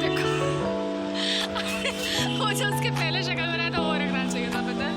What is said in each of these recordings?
देखो वो जो उसके पहले शक्ल बनाया था वो रखना चाहिए था, पता है?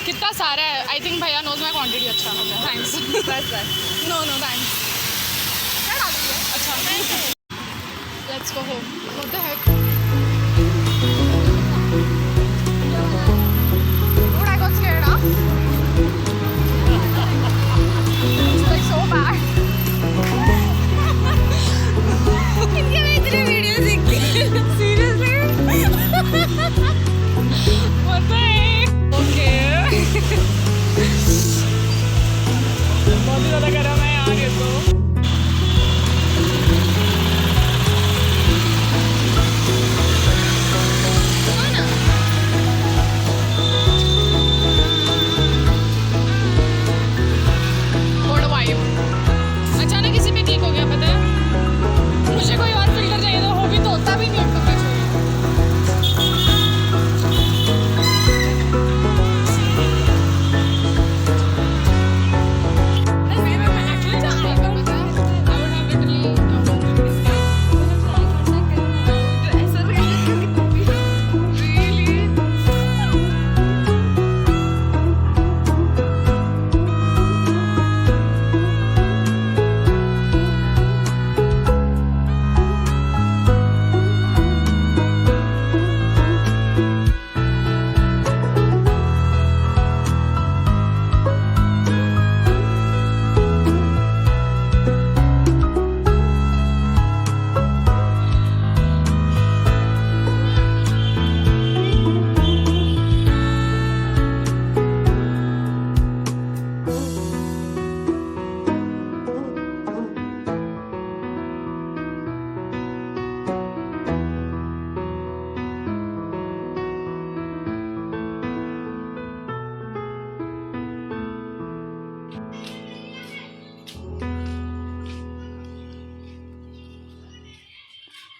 कितना सारा है, आई थिंक भैया नोज माई क्वांटिटी। अच्छा थैंक्स। बस नो नो थैंक्स। क्या डाल रही है? अच्छा let's go home. What the heck dude, I got scared, huh? It's like so bad. इनके मैं इतने वीडियो देखती हूँ seriously. What the heck? Okay. बहुत ही ज़्यादा गर्म है यार ये तो। What a vibe. अचानक किसी पे क्लिक हो गया, पता है? मुझे कोई और फिल्टर चाहिए था, वो भी तो होता भी नहीं है।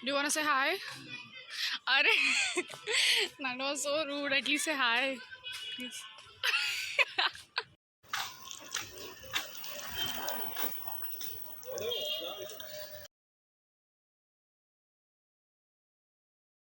Do you want to say hi? अरे that was so rude. At least say hi. Please.